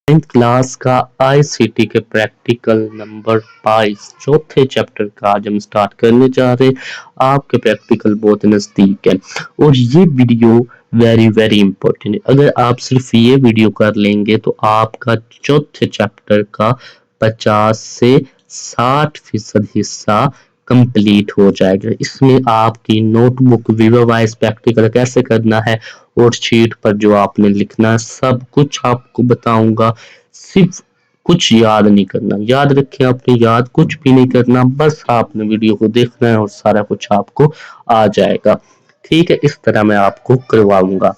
Class का ICT के practical number 22 चौथे चैप्टर का आज हम स्टार्ट करने जा रहे हैं। आपके प्रैक्टिकल बहुत नजदीक है और ये वीडियो वेरी इंपॉर्टेंट है। अगर आप सिर्फ ये वीडियो कर लेंगे तो आपका चौथे चैप्टर का 50 से 60% हिस्सा कंप्लीट हो जाएगा। इसमें आपकी नोटबुक विवा वाइज प्रैक्टिकल कैसे करना है और शीट पर जो आपने लिखना है सब कुछ आपको बताऊंगा। सिर्फ कुछ याद नहीं करना, याद रखें आपने याद कुछ भी नहीं करना, बस आपने वीडियो को देखना है और सारा कुछ आपको आ जाएगा। ठीक है, इस तरह मैं आपको करवाऊंगा।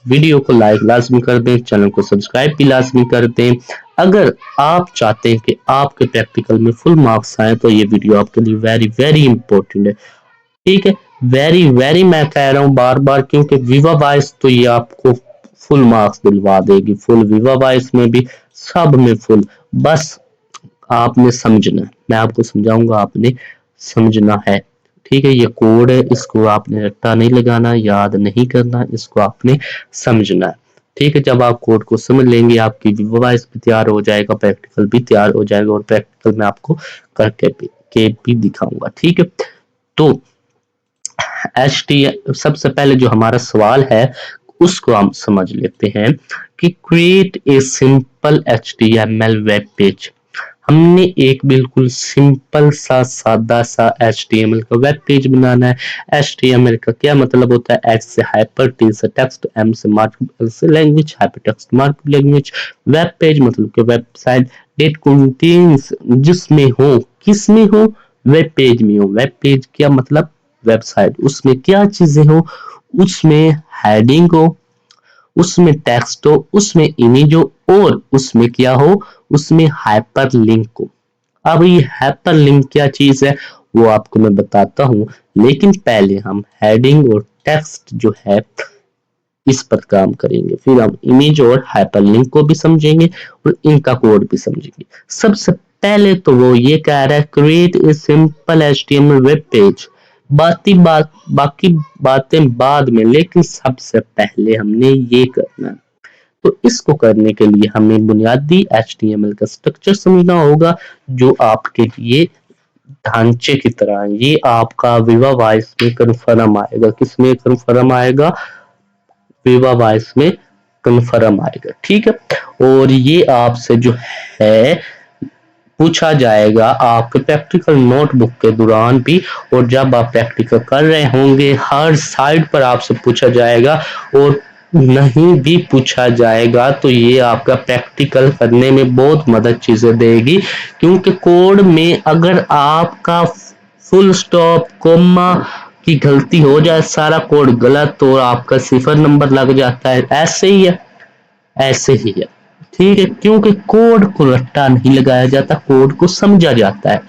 वीडियो को लाइक लाजमी कर दें, चैनल को सब्सक्राइब भी लाजमी कर दें। अगर आप चाहते हैं कि आपके प्रैक्टिकल में फुल मार्क्स आए तो ये वीडियो आपके लिए वेरी इंपॉर्टेंट है। ठीक है, वेरी मैं कह रहा हूँ बार बार, क्योंकि विवा वॉइस तो ये आपको फुल मार्क्स दिलवा देगी। फुल विवा वॉइस में भी, सब में फुल। बस आपने समझना है, मैं आपको समझाऊंगा, आपने समझना है। ठीक है, ये कोड है, इसको आपने रट्टा नहीं लगाना, याद नहीं करना, इसको आपने समझना है। ठीक है, जब आप कोड को समझ लेंगे आपकी विवा वॉइस भी तैयार हो जाएगा, प्रैक्टिकल भी तैयार हो जाएगा और प्रैक्टिकल में आपको करके भी दिखाऊंगा। ठीक है, तो सबसे पहले जो हमारा सवाल है उसको हम समझ लेते हैं कि create a simple HTML web page. हमने एक बिल्कुल सिंपल सा सादा सा HTML का वेब पेज बनाना है। HTML का क्या मतलब होता है? H से हाइपर, T से टेक्स्ट, M से मार्कअप, L से language, hyper text markup language. Web page मतलब कि वेबसाइट डेट कंटेन्स, जिसमें हो, किस में हो? वेब पेज में हो। वेब पेज क्या मतलब? वेबसाइट। उसमें क्या चीजें हो? उसमें हेडिंग हो, उसमें टेक्स्ट हो, उसमें इमेज हो और उसमें क्या हो? उसमें हाइपर लिंक हो। अब ये हाइपर लिंक क्या चीज है वो आपको मैं बताता हूं, लेकिन पहले हम हेडिंग और टेक्स्ट जो है इस पर काम करेंगे, फिर हम इमेज और हाइपर लिंक को भी समझेंगे और इनका कोड भी समझेंगे। सबसे पहले तो वो ये कह रहा है create a simple HTML web page. बाकी बातें बाद में, लेकिन सबसे पहले हमने ये करना है। तो इसको करने के लिए हमें बुनियादी HTML का स्ट्रक्चर समझना होगा, जो आपके लिए ढांचे की तरह है। ये आपका विवा वॉइस में कन्फर्म आएगा। किसमें कन्फर्म आएगा? विवा वॉइस में कन्फर्म आएगा। ठीक है, और ये आपसे जो है पूछा जाएगा आपके प्रैक्टिकल नोटबुक के दौरान भी, और जब आप प्रैक्टिकल कर रहे होंगे हर साइड पर आपसे पूछा जाएगा, और नहीं भी पूछा जाएगा तो ये आपका प्रैक्टिकल करने में बहुत मदद चीजें देगी। क्योंकि कोड में अगर आपका फुल स्टॉप कोमा की गलती हो जाए, सारा कोड गलत, तो आपका 0 नंबर लग जाता है। ऐसे ही है, ऐसे ही है। ठीक है, क्योंकि कोड को रट्टा नहीं लगाया जाता, कोड को समझा जाता है।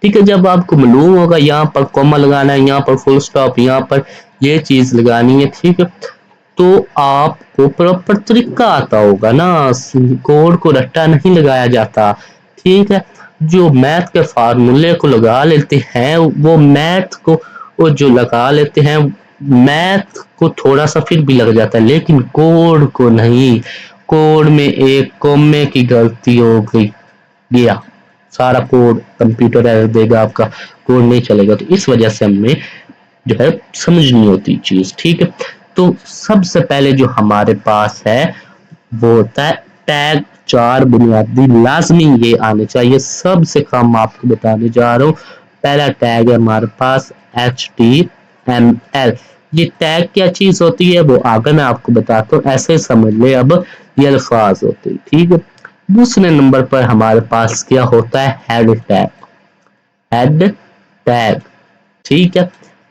ठीक है, जब आपको मालूम होगा यहाँ पर कॉमा लगाना है, यहाँ पर फुल स्टॉप, यहाँ पर ये चीज लगानी है, ठीक है, तो आपको प्रॉपर तरीका आता होगा ना। कोड को रट्टा नहीं लगाया जाता। ठीक है, जो मैथ के फार्मूले को लगा लेते हैं वो मैथ को, वो जो लगा लेते हैं मैथ को थोड़ा सा फिर भी लग जाता है, लेकिन कोड को नहीं। कोड में एक कोमे की गलती हो गई, गया सारा कोड, कंप्यूटर एरर देगा, आपका कोड नहीं चलेगा। तो इस वजह से हमें जो है समझनी होती चीज। ठीक है, तो सबसे पहले जो हमारे पास है वो होता है टैग। 4 बुनियादी लाजमी ये आने चाहिए। सबसे कम आपको बताने जा रहा हूँ। पहला टैग है हमारे पास HTML। ये टैग क्या चीज होती है वो आगे मैं आपको बताता हूँ, ऐसे समझ ले। अब ये अल्फाज होते हैं। ठीक है, दूसरे नंबर पर हमारे पास क्या होता है? Head tag. हेड टैग, ठीक है,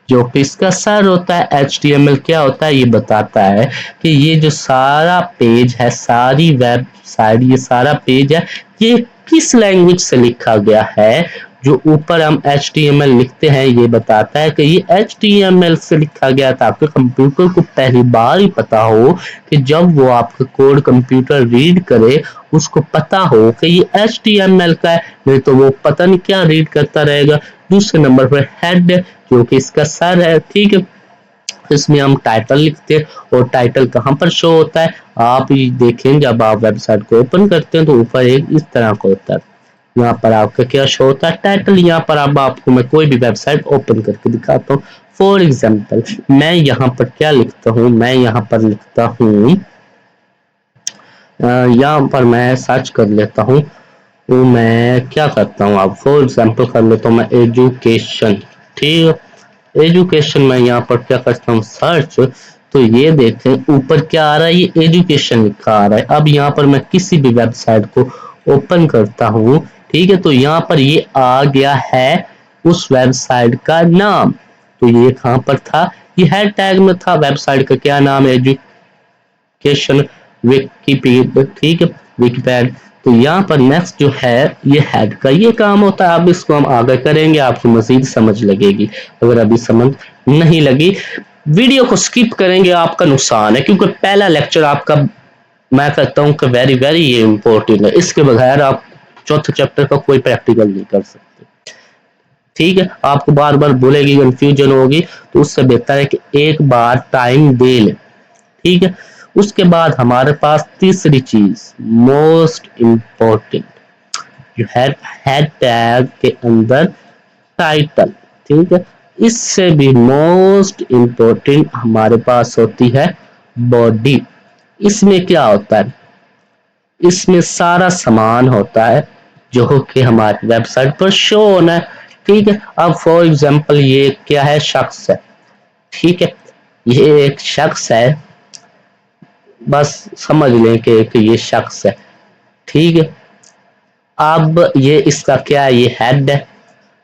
जो कि इसका सर होता है। HTML क्या होता है ये बताता है कि ये जो सारा पेज है, सारी वेबसाइट, ये सारा पेज है, ये किस लैंग्वेज से लिखा गया है। जो ऊपर हम HTML लिखते हैं ये बताता है कि ये HTML से लिखा गया था। आपके कंप्यूटर को पहली बार ही पता हो कि जब वो आपका कोड कंप्यूटर रीड करे उसको पता हो कि ये HTML का है, नहीं तो वो पता नहीं क्या रीड करता रहेगा। दूसरे नंबर पर हेड, जो कि इसका सर है। ठीक है, इसमें हम टाइटल लिखते हैं और टाइटल कहाँ पर शो होता है, आप देखें जब आप वेबसाइट को ओपन करते हैं तो ऊपर एक इस तरह का होता है, यहाँ पर आपका क्या शो होता है, टाइटल। यहाँ पर अब आपको मैं कोई भी वेबसाइट ओपन करके दिखाता हूँ। फॉर एग्जाम्पल मैं यहाँ पर क्या लिखता हूँ, मैं यहाँ पर लिखता हूँ, यहाँ पर मैं सर्च कर लेता हूँ, तो मैं क्या करता हूँ, अब फॉर एग्जाम्पल कर लेता हूँ मैं एजुकेशन। ठीक है, एजुकेशन में यहाँ पर क्या करता हूँ सर्च, तो ये देखें ऊपर क्या आ रहा है, ये एजुकेशन लिखा आ रहा है। अब यहाँ पर मैं किसी भी वेबसाइट को ओपन करता हूँ, ठीक है, तो यहाँ पर ये आ गया है उस वेबसाइट का नाम। तो ये कहाँ पर था, ये हेड टैग में था, वेबसाइट का क्या नाम है, एजुकेशन विकीपीडिया, ठीक है, विकीपैड। तो यहाँ पर नेक्स्ट जो है ये हेड का ये काम होता है। अब इसको हम आगे करेंगे, आपको मजीद समझ लगेगी। अगर अभी समझ नहीं लगी वीडियो को स्किप करेंगे, आपका नुकसान है, क्योंकि पहला लेक्चर आपका मैं कहता हूँ कि वेरी वेरी ये इम्पोर्टेंट है, इसके बगैर आप चौथे चैप्टर का कोई प्रैक्टिकल नहीं कर सकते। ठीक है, आपको बार बार बोलेगी, कंफ्यूजन होगी, तो उससे बेहतर है कि एक बार टाइम दे ले। ठीक है, उसके बाद हमारे पास तीसरी चीज मोस्ट इम्पोर्टेंट जो है हेड टैग के अंदर टाइटल। ठीक है, इससे भी मोस्ट इम्पोर्टेंट हमारे पास होती है बॉडी। इसमें क्या होता है, इसमें सारा सामान होता है जो कि हमारी वेबसाइट पर शो होना है। ठीक है, अब फॉर एग्जांपल ये क्या है, शख्स है। ठीक है, ये एक शख्स है, बस समझ लें कि ये शख्स है। ठीक है, अब ये इसका क्या है, ये हेड है,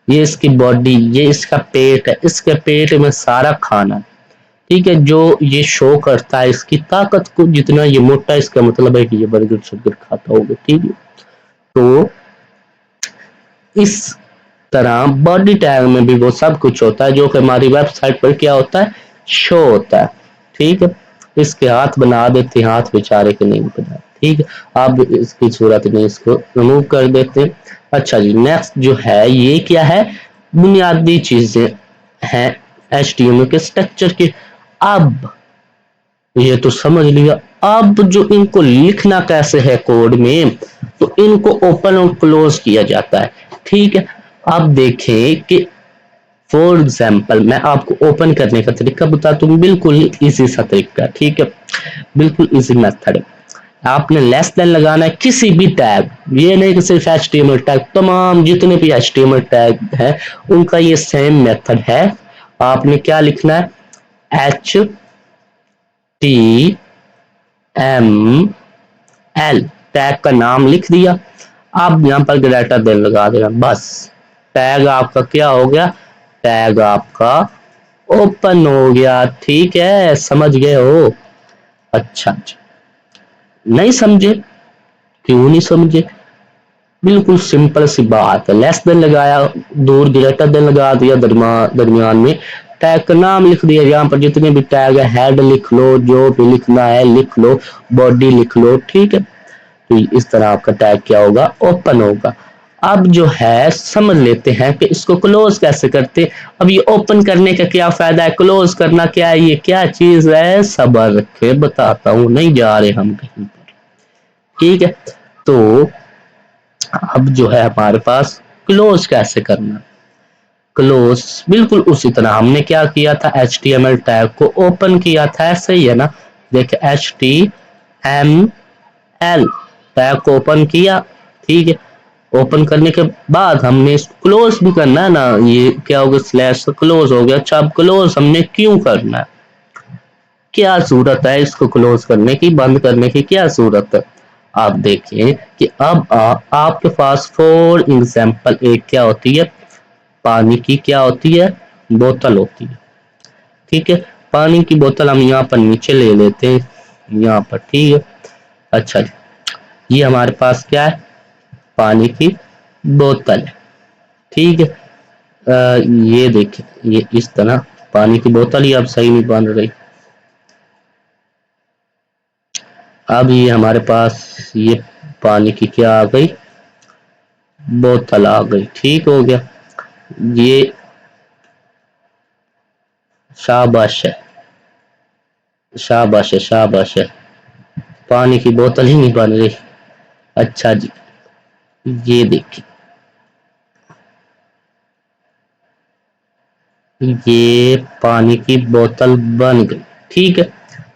ये इसकी बॉडी, ये इसका पेट है, इसके पेट में सारा खाना। ठीक है, जो ये शो करता है इसकी ताकत को, जितना ये मोटा है इसका मतलब है कि ये बर्गर शर्गर खाता होगा। ठीक है, तो इस तरह बॉडी टैग में भी वो सब कुछ होता है जो कि हमारी वेबसाइट पर क्या होता है, शो होता है। ठीक है, इसके हाथ बना देते हैं, हाथ बेचारे के नहीं बना। ठीक है, अब इसकी सूरत में इसको रिमूव कर देते हैं। अच्छा जी, नेक्स्ट जो है ये क्या है, बुनियादी चीजें हैं HTML के स्ट्रक्चर की। अब ये तो समझ लिया, अब जो इनको लिखना कैसे है कोड में, तो इनको ओपन और क्लोज किया जाता है। ठीक है, अब देखें कि फॉर एग्जाम्पल मैं आपको ओपन करने का तरीका बताता हूँ, बिल्कुल इजी सा तरीका। ठीक है, बिल्कुल इजी मेथड है। आपने लेस देन लगाना है किसी भी टैग, ये नहीं कि सिर्फ HTML टैग, तमाम जितने भी HTML टैग है उनका ये सेम मेथड है। आपने क्या लिखना है, HTML टैग का नाम लिख दिया, आप यहाँ पर ग्रेटर देन लगा देना, बस टैग आपका क्या हो गया, टैग आपका ओपन हो गया। ठीक है, समझ गए हो। अच्छा अच्छा, नहीं समझे, क्यों नहीं समझे, बिल्कुल सिंपल सी बात है। लेस देन लगाया, दूर ग्रेटर देन लगा दिया, दरमियान में टैग का नाम लिख दिया, यहाँ पर जितने भी टैग है हेड लिख लो, जो भी लिखना है लिख लो, बॉडी लिख लो। ठीक है, तो इस तरह आपका टैग क्या होगा, ओपन होगा। अब जो है समझ लेते हैं कि इसको क्लोज कैसे करते। अब ये ओपन करने का क्या फायदा है, क्लोज करना क्या है, ये क्या चीज है, सब्र रखे बताता हूँ, नहीं जा रहे हम कहीं पर। ठीक है, तो अब जो है हमारे पास क्लोज कैसे करना, क्लोज बिल्कुल उसी तरह हमने क्या किया था, HTML टैग को ओपन किया था, ऐसे ही है ना। देखिए HTML टैग को ओपन किया। ठीक है, ओपन करने के बाद हमने इसको क्लोज भी करना है ना, ये क्या होगा, स्लैश क्लोज हो गया। अच्छा, अब क्लोज हमने क्यों करना है, क्या जरूरत है इसको क्लोज करने की, बंद करने की क्या जरूरत है। आप देखिए कि अब आपके पास फॉर एग्जाम्पल एक क्या होती है, पानी की क्या होती है, बोतल होती है। ठीक है, पानी की बोतल हम यहाँ पर नीचे ले लेते हैं, यहाँ पर। ठीक है, अच्छा ये हमारे पास क्या है, पानी की बोतल है। ठीक है, ये देखिए ये इस तरह पानी की बोतल ही अब सही नहीं बन रही। अब ये हमारे पास ये पानी की क्या आ गई, बोतल आ गई। ठीक हो गया, ये शाबाश है। शाबाश है, शाबाश है। पानी की बोतल ही नहीं बन रही। अच्छा जी, ये देखिए, ये पानी की बोतल बन गई। ठीक है,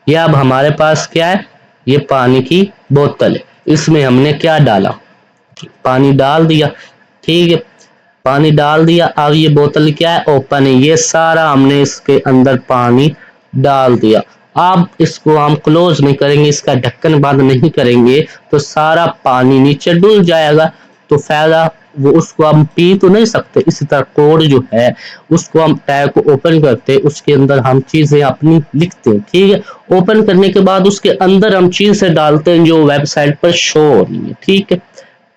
ये अब हमारे पास क्या है, ये पानी की बोतल है। इसमें हमने क्या डाला, पानी डाल दिया। ठीक है, पानी डाल दिया। अब ये बोतल क्या है, ओपन है। ये सारा हमने इसके अंदर पानी डाल दिया। अब इसको हम क्लोज नहीं करेंगे, इसका ढक्कन बंद नहीं करेंगे, तो सारा पानी नीचे डूब जाएगा। तो फायदा, वो उसको हम पी तो नहीं सकते। इसी तरह कोड जो है, उसको हम टैग को ओपन करते हैं, उसके अंदर हम चीजें अपनी लिखते हैं। ठीक है, ओपन करने के बाद उसके अंदर हम चीजें डालते हैं जो वेबसाइट पर शो हो रही है। ठीक है,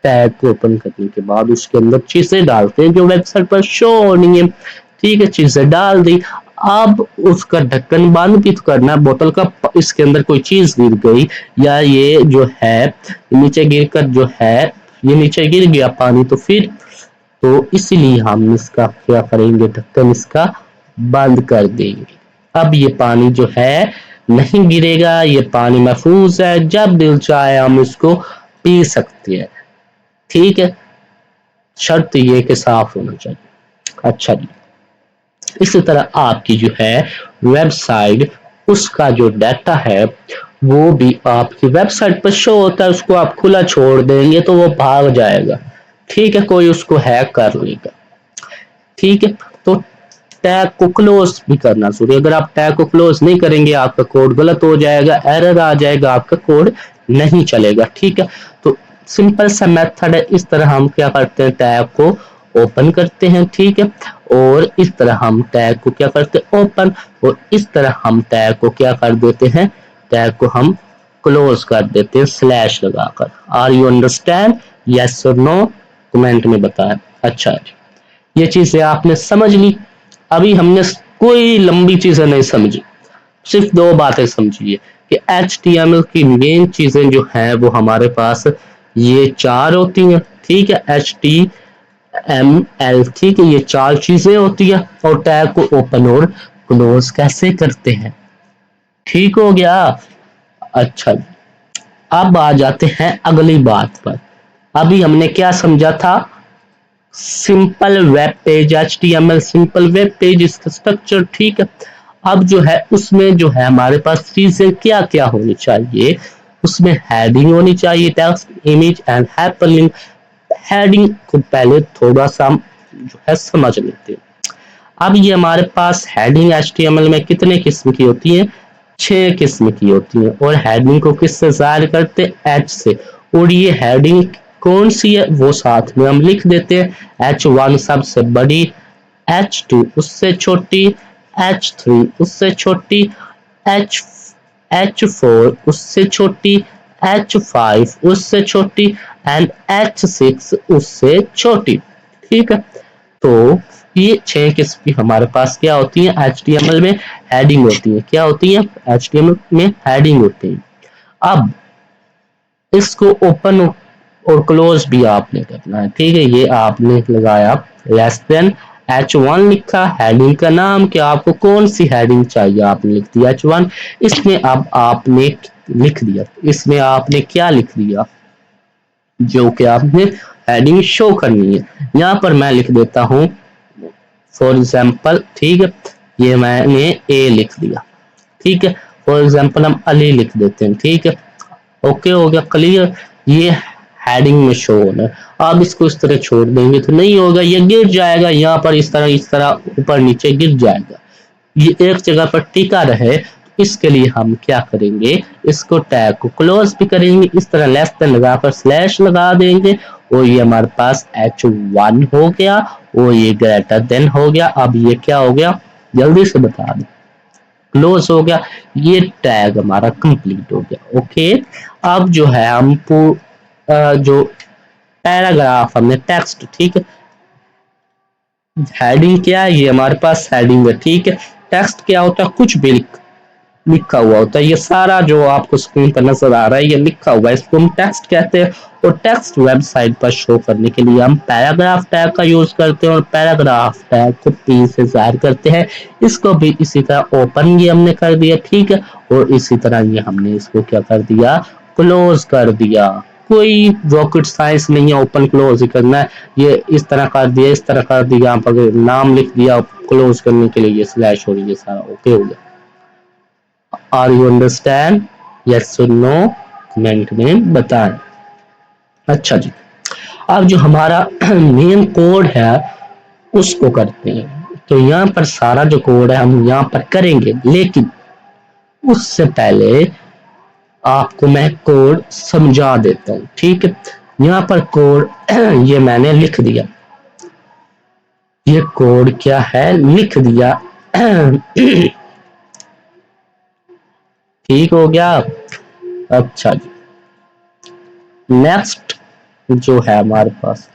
टैग को ओपन करने के बाद उसके अंदर चीजें डालते हैं जो वेबसाइट पर शो होनी है। ठीक है, चीजें डाल दी। अब उसका ढक्कन बंद भी तो करना है बोतल का। इसके अंदर कोई चीज गिर गई, या ये जो है नीचे गिर कर जो है, ये नीचे गिर गया पानी, तो फिर, तो इसीलिए हम इसका क्या करेंगे, ढक्कन इसका बंद कर देंगे। अब ये पानी जो है नहीं गिरेगा, ये पानी महफूज है, जब दिल चाहे हम इसको पी सकते हैं। ठीक है, शर्त ये कि साफ होना चाहिए। अच्छा जी, इसी तरह आपकी जो है वेबसाइट, उसका जो डाटा है वो भी आपकी वेबसाइट पर शो होता है। उसको आप खुला छोड़ देंगे तो वो भाग जाएगा। ठीक है, कोई उसको हैक कर लेगा। ठीक है, तो टैग को क्लोज भी करना जरूरी। अगर आप टैग को क्लोज नहीं करेंगे, आपका कोड गलत हो जाएगा, एरर आ जाएगा, आपका कोड नहीं चलेगा। ठीक है, तो सिंपल सा मेथड है। इस तरह हम क्या करते हैं, टैग को ओपन करते हैं। ठीक है, और इस तरह हम टैग को क्या करते हैं, ओपन, और इस तरह हम टैग को क्या कर देते हैं, टैग को हम क्लोज कर देते हैं स्लैश लगाकर। आर यू अंडरस्टैंड, यस और नो, कमेंट में बताएं। अच्छा जी, ये चीजें आपने समझ ली। अभी हमने कोई लंबी चीजें नहीं समझी, सिर्फ दो बातें समझिए कि HTML की मेन चीजें जो हैं वो हमारे पास ये चार होती हैं। ठीक है, HTML, ठीक है, ये चार चीजें होती है। और टैग को ओपन और क्लोज कैसे करते हैं। ठीक हो गया। अच्छा, अब आ जाते हैं अगली बात पर। अभी हमने क्या समझा था, simple web page, HTML simple web page, इसका स्ट्रक्चर। ठीक है, अब जो है उसमें जो है हमारे पास चीजें क्या क्या होनी चाहिए, उसमें हेडिंग होनी चाहिए, text, image and hyperlink. Heading को पहले थोड़ा सा जो है समझ लेते हैं। अब ये हमारे पास हेडिंग HTML में कितने किस्म की होती है, 6 किस्म की होती है। और हेडिंग को किससे जाहिर करते हैं, H से। और ये हेडिंग कौन सी है वो साथ में हम लिख देते हैं। H1 सबसे बड़ी, H2 उससे छोटी, H3 उससे छोटी, H H4 उससे छोटी, H5 उससे छोटी, एंड H6 उससे छोटी। ठीक है, तो ये 6 किस्म की हमारे पास क्या होती है, HTML में हेडिंग होती है। क्या होती है, HTML में हेडिंग होती है। अब इसको ओपन और क्लोज भी आपने करना है। ठीक है, ये आपने लगाया लेस देन, H1 लिखा, हेडिंग का नाम कि आपको कौन सी हेडिंग चाहिए, आपने लिख दिया H1। इसमें अब आपने लिख दिया, इसमें आपने क्या लिख दिया, जो कि आपने हेडिंग शो करनी है। यहाँ पर मैं लिख देता हूँ फॉर एग्जाम्पल। ठीक है, ये मैंने ए लिख दिया। ठीक है, फॉर एग्जाम्पल हम अली लिख देते हैं। ठीक है, ओके हो गया, क्लियर। ये हेडिंग में शो होना है। आप इसको इस तरह छोड़ देंगे तो नहीं होगा, ये गिर जाएगा यहाँ पर, इस तरह ऊपर नीचे गिर जाएगा। ये एक जगह पर टिका रहे, इसके लिए हम क्या करेंगे, इसको टैग को क्लोज भी करेंगे, इस तरह लेस देन लगाकर स्लैश लगा देंगे, और ये हमारे पास H1 हो गया, और ये ग्रेटर देन हो गया। अब ये क्या हो गया, जल्दी से बता दो, क्लोज हो गया। ये टैग हमारा कंप्लीट हो गया। ओके, अब जो है हम जो पैराग्राफ हमने टेक्स्ट, ठीक है, हेडिंग क्या है, ये हमारे पास हेडिंग है। ठीक है, टेक्स्ट क्या होता है, कुछ भी लिखा हुआ होता है। ये सारा जो आपको स्क्रीन पर नजर आ रहा है ये लिखा हुआ है, इसको हम टेक्स्ट कहते हैं। और टेक्स्ट वेबसाइट पर शो करने के लिए हम पैराग्राफ टैग का यूज करते हैं और पैराग्राफ टैग को P से जाहिर करते हैं। इसको भी इसी तरह ओपन ये हमने कर दिया, ठीक है, और इसी तरह ये हमने इसको क्या कर दिया, क्लोज कर दिया। कोई रॉकेट साइंस नहीं है, ओपन क्लोज ही करना है। ये इस तरह कर दिया, इस तरह कर दिया, यहाँ पर नाम लिख दिया क्लोज करने के लिए, ये स्लैश हो रही है, सारा ओके हो गया। आर यू अंडरस्टैंड, यस और नो कमेंट में बताएं। अच्छा जी, अब जो हमारा मेन कोड है उसको करते हैं। तो यहाँ पर सारा जो कोड है हम यहाँ पर करेंगे, लेकिन उससे पहले आपको मैं कोड समझा देता हूँ, ठीक है। यहाँ पर कोड ये मैंने लिख दिया, ये कोड क्या है लिख दिया ठीक हो गया। अच्छा जी, नेक्स्ट जो है हमारे पास,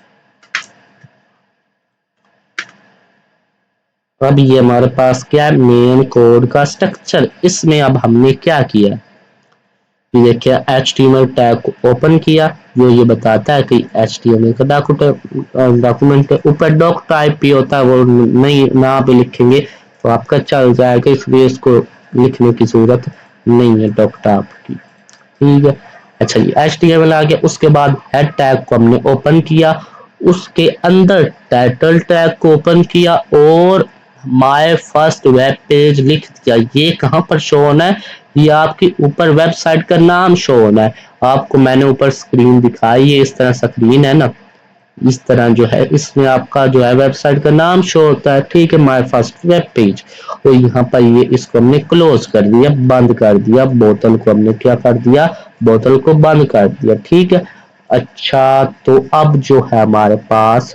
अब ये हमारे पास क्या है, मेन कोड का स्ट्रक्चर। इसमें अब हमने क्या किया, ये क्या HTML टैग को ओपन किया, जो ये बताता है कि HTML का डॉक्यूमेंट है। ऊपर डॉक टाइप भी होता है, वो नहीं ना भी लिखेंगे तो आपका चल जाएगा, इसलिए इसको लिखने की जरूरत नहीं है डॉक टाइप की, ठीक है। अच्छा जी, HTML आ गया। उसके बाद हेड टैग को हमने ओपन किया, उसके अंदर टाइटल टैग को ओपन किया और माय फर्स्ट वेब पेज लिख दिया। ये कहाँ पर शो होना है, ये आपके ऊपर वेबसाइट का नाम शो होना है। आपको मैंने ऊपर स्क्रीन दिखाई है, इस तरह स्क्रीन है ना, इस तरह जो है इसमें आपका जो है वेबसाइट का नाम शो होता है, ठीक है, माय फर्स्ट वेब पेज। और यहाँ पर ये इसको हमने क्लोज कर दिया, बंद कर दिया। बोतल को हमने क्या कर दिया, बोतल को बंद कर दिया, ठीक है। अच्छा, तो अब जो है हमारे पास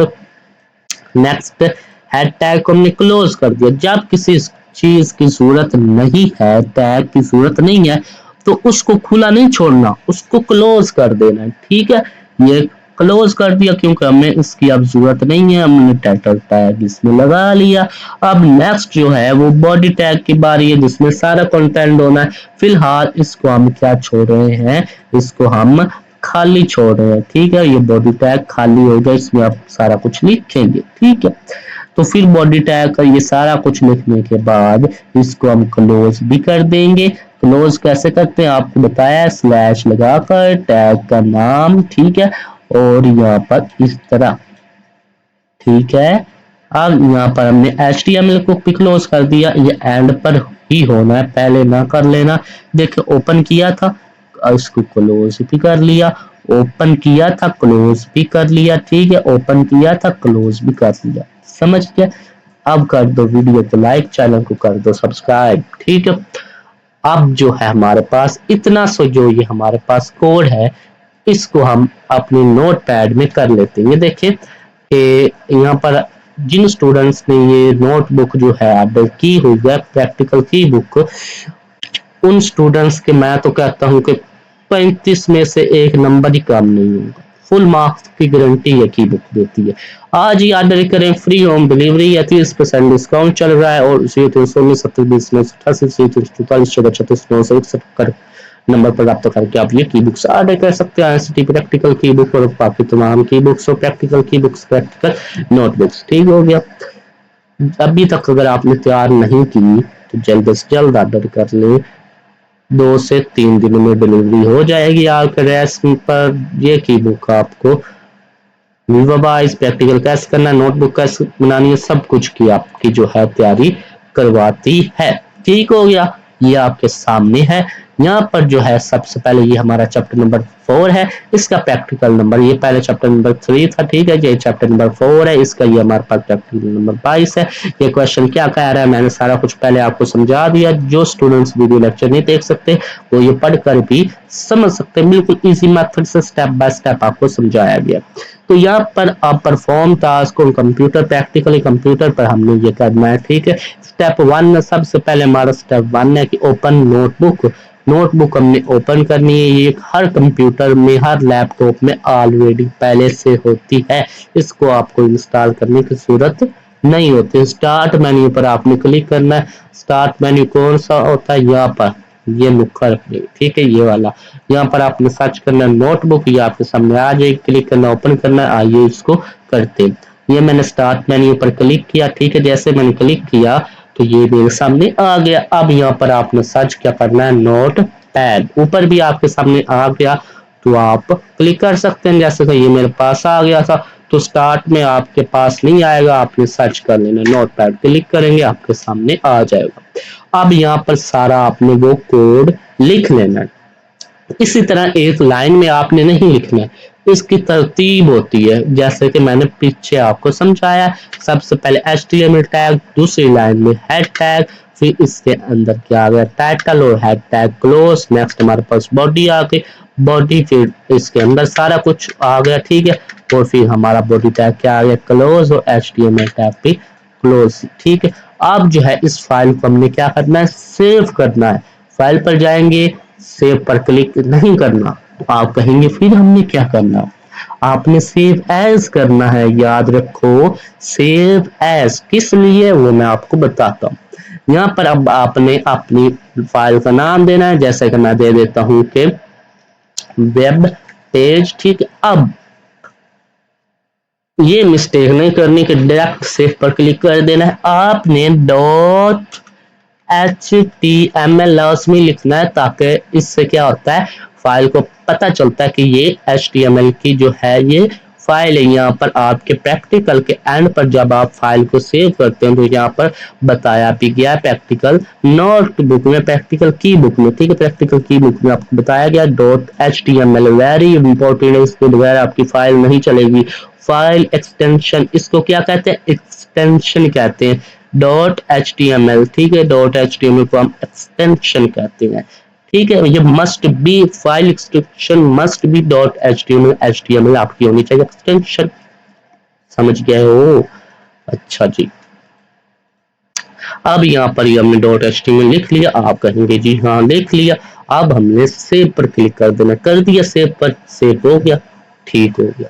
नेक्स्ट हेड टैग को हमने क्लोज कर दिया। जब किसी चीज की जरूरत नहीं है, टैग की जरूरत नहीं है, तो उसको खुला नहीं छोड़ना, उसको क्लोज कर देना, ठीक है। ये क्लोज कर दिया क्योंकि हमें इसकी अब जरूरत नहीं है, हमने टाइटल टैग इसमें लगा लिया। अब नेक्स्ट जो है वो बॉडी टैग की बारी है, जिसमें सारा कंटेंट होना है। फिलहाल इसको हम क्या छोड़ रहे हैं, इसको हम खाली छोड़ रहे हैं, ठीक है। ये बॉडी टैग खाली होगा, इसमें आप सारा कुछ लिखेंगे, ठीक है। तो फिर बॉडी टैग का ये सारा कुछ लिखने के बाद इसको हम क्लोज भी कर देंगे। क्लोज कैसे करते हैं आपको बताया, स्लैश लगाकर टैग का नाम, ठीक है, और यहाँ पर इस तरह, ठीक है। अब यहाँ पर हमने HTML को भी क्लोज कर दिया, ये एंड पर ही होना है, पहले ना कर लेना। देखिए ओपन किया था, इसको क्लोज भी कर लिया, ओपन किया था क्लोज भी कर लिया, ठीक है, ओपन किया था क्लोज भी कर लिया, समझ गया। अब कर दो वीडियो को लाइक, चैनल को कर दो सब्सक्राइब, ठीक है। अब जो है हमारे पास इतना सो जो ये हमारे पास कोड है, इसको हम अपने नोट पैड में कर लेते हैं। ये देखिए कि यहाँ पर जिन स्टूडेंट्स ने ये नोटबुक जो है ऑर्डर की हुई है, प्रैक्टिकल की बुक, उन स्टूडेंट्स के मैं तो कहता हूँ कि 35 में से एक नंबर ही कम नहीं होगा। फुल मार्क्स की गारंटी है की बुक देती है। आज ही ऑर्डर करें, फ्री होम डिलीवरी है, 30% डिस्काउंट चल रहा है। और 16 कर नंबर पर रब्ता करके आप ये की बुक्स ऑर्डर कर सकते हैं। ICT प्रैक्टिकल की बुक और बाकी तमाम की बुक्स और प्रैक्टिकल की बुक्स, प्रैक्टिकल नोटबुक्स, ठीक हो गया। अभी तक अगर आपने तैयार नहीं की तो जल्द से जल्द ऑर्डर कर ले, 2 से 3 दिन में डिलीवरी हो जाएगी आपके एड्रेस पर। ये की बुक आपको विवाइज प्रैक्टिकल कैसे करना है, नोटबुक कैसे बनानी है, सब कुछ की आपकी जो है तैयारी करवाती है, ठीक हो गया। ये आपके सामने है। यहाँ पर जो है सबसे पहले ये हमारा चैप्टर नंबर 4 है, इसका प्रैक्टिकल नंबर, ये पहले चैप्टर नंबर 3 था, ठीक है, ये चैप्टर नंबर 4 है, इसका ये हमारे पास प्रैक्टिकल नंबर 22 है। ये क्वेश्चन क्या कह रहा है मैंने सारा कुछ पहले आपको समझा दिया। जो स्टूडेंट्स वीडियो लेक्चर नहीं देख सकते वो ये पढ़कर भी समझ सकते हैं, बिल्कुल इजी मेथड से स्टेप बाय स्टेप आपको समझाया गया। तो यहाँ पर आप perform task on computer, practically computer पर हमने ये करना है, ठीक है। स्टेप 1 सबसे पहले हमारा स्टेप 1 है कि ओपन नोटबुक। नोटबुक हमने ओपन करनी है, ये हर कंप्यूटर में, हर लैपटॉप में ऑलरेडी पहले से होती है, इसको आपको इंस्टॉल करने की जरूरत नहीं होती। स्टार्ट मेन्यू पर आपने क्लिक करना है। स्टार्ट मेन्यू कौन सा होता है, यहाँ पर ये मुखर, ठीक है, ये वाला। यहाँ पर आपने सर्च करना नोट बुक, ये आपके सामने आ जाएगी, क्लिक करना, ओपन करना। आइए इसको करते। ये मैंने स्टार्ट मेन्यू पर क्लिक किया, ठीक है, जैसे मैंने क्लिक किया तो ये मेरे सामने आ गया। अब यहाँ पर आपने सर्च क्या करना है, नोट पैड, ऊपर भी आपके सामने आ गया तो आप क्लिक कर सकते हैं। जैसे कि ये मेरे पास आ गया था, तो स्टार्ट में आपके पास नहीं आएगा, आपने सर्च कर लेना, नोट पैड क्लिक करेंगे आपके सामने आ जाएगा। अब यहाँ पर सारा आपने वो कोड लिख लेना है। इसी तरह एक लाइन में आपने नहीं लिखना है, इसकी तरतीब होती है, जैसे कि मैंने पीछे आपको समझाया। सबसे पहले HTML टैग, दूसरी लाइन में हेड टैग, फिर इसके अंदर क्या आ गया, टाइटल और हेड टैग क्लोज। नेक्स्ट हमारे पास बॉडी आ गई, बॉडी, फिर इसके अंदर सारा कुछ आ गया, ठीक है। और फिर हमारा बॉडी टैग क्या आ गया, क्लोज, और HTML टैग भी क्लोज, ठीक है। अब जो है इस फाइल को हमने क्या करना है, सेव करना है। फाइल पर जाएंगे, सेव पर क्लिक नहीं करना, आप कहेंगे फिर हमने क्या करना, आपने सेव एज करना है। याद रखो, सेव एज किस लिए, वो मैं आपको बताता हूँ। यहाँ पर अब आपने अपनी फाइल का नाम देना है, जैसे कि मैं दे देता हूँ कि वेब पेज, ठीक है। अब ये मिस्टेक नहीं करनी कि डायरेक्ट सेव पर क्लिक कर देना है, आपने डॉट HTML लाजमी लिखना है, ताकि इससे क्या होता है, फाइल को पता चलता है कि ये HTML की जो है ये फाइल है। यहाँ पर आपके प्रैक्टिकल के एंड पर जब आप फाइल को सेव करते हैं तो यहाँ पर बताया भी गया प्रैक्टिकल नोटबुक में, प्रैक्टिकल की बुक में, ठीक है, प्रैक्टिकल की बुक में आपको बताया गया .html वेरी इंपॉर्टेंट है, इसके बगैर आपकी फाइल नहीं चलेगी। फाइल एक्सटेंशन, इसको क्या कहते हैं, एक्सटेंशन कहते हैं, .html, ठीक है, .html को हम एक्सटेंशन कहते हैं, ठीक है। ये must be, file extension must be .html, HTML आपकी होनी चाहिए एक्सटेंशन, समझ गए हो? अच्छा जी, अब यहाँ पर हमने .html लिख लिया, आप कहेंगे जी हाँ लिख लिया। अब हमने सेव पर क्लिक कर देना, कर दिया सेव पर, सेव हो गया, ठीक हो गया।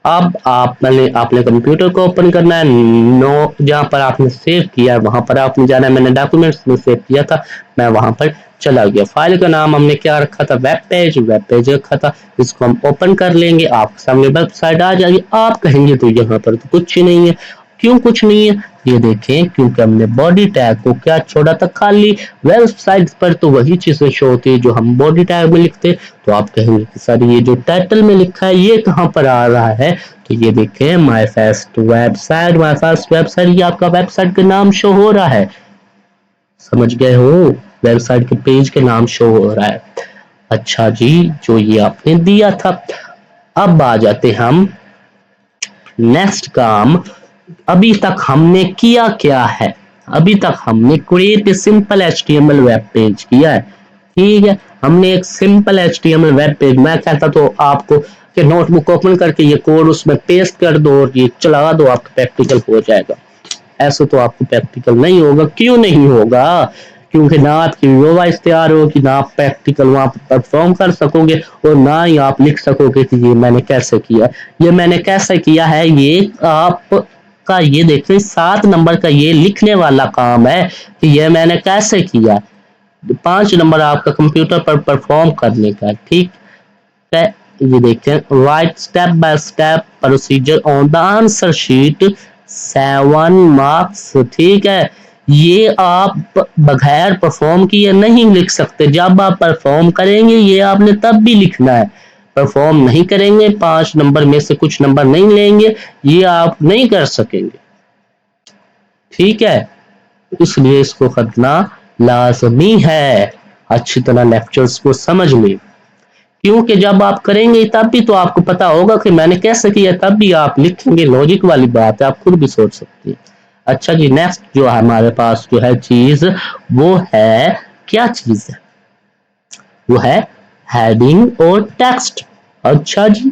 अब आपने कंप्यूटर को ओपन करना है, नो जहाँ पर आपने सेव किया है वहां पर आपने जाना है। मैंने डॉक्यूमेंट्स में सेव किया था, मैं वहां पर चला गया। फाइल का नाम हमने क्या रखा था, वेब पेज रखा था। इसको हम ओपन कर लेंगे, आपके सामने वेबसाइट आ जाएगी। आप कहेंगे तो यहाँ पर तो कुछ ही नहीं है, क्यों कुछ नहीं है, ये देखें, क्योंकि हमने बॉडी टैग को क्या छोड़ा था खाली। वेबसाइट पर तो वही चीजें शो होती है जो हम बॉडी टैग में लिखते। तो आप कहेंगे कि सर ये जो टाइटल में लिखा है ये कहाँ पर आ रहा है, तो ये देखें, माय फर्स्ट वेबसाइट, ये आपका वेबसाइट का नाम शो हो रहा है, समझ गए हो, वेबसाइट के पेज के नाम शो हो रहा है। अच्छा जी, जो ये आपने दिया था। अब आ जाते हम नेक्स्ट काम, अभी तक हमने किया क्या है, अभी तक हमने create a simple HTML web page किया है, ठीक है। हमने एक सिंपल HTML वेब पेज, मैं कहता तो आपको कि नोटबुक ओपन करके ये कोड उसमें पेस्ट कर दो और ये चला दो, आपका प्रैक्टिकल हो जाएगा। ऐसा तो आपको प्रैक्टिकल नहीं होगा, क्यों नहीं होगा, क्योंकि ना आपकी रिवाइज तैयार होगी, ना आप प्रैक्टिकल वहां पर परफॉर्म कर सकोगे, और ना ही आप लिख सकोगे कि ये मैंने कैसे किया। ये मैंने कैसे किया है, ये आप का ये देखिए 7 नंबर का ये लिखने वाला काम है कि ये मैंने कैसे किया। 5 नंबर आपका कंप्यूटर पर परफॉर्म करने का, ठीक है। ये देखें, right step by step procedure on the answer sheet 7 marks, ठीक है। ये आप बगैर परफॉर्म किए नहीं लिख सकते, जब आप परफॉर्म करेंगे ये आपने तब भी लिखना है। परफॉर्म नहीं करेंगे, 5 नंबर में से कुछ नंबर नहीं लेंगे, ये आप नहीं कर सकेंगे, ठीक है। इसलिए इसको करना लाजमी है, अच्छी तरह लेक्चर्स को समझ लें, क्योंकि जब आप करेंगे तब भी तो आपको पता होगा कि मैंने कैसे किया, तब भी आप लिखेंगे, लॉजिक वाली बात है, आप खुद भी सोच सकते हैं। अच्छा जी, नेक्स्ट जो हमारे पास जो है चीज, वो है क्या चीज है, वो है हेडिंग और टेक्स्ट। अच्छा जी,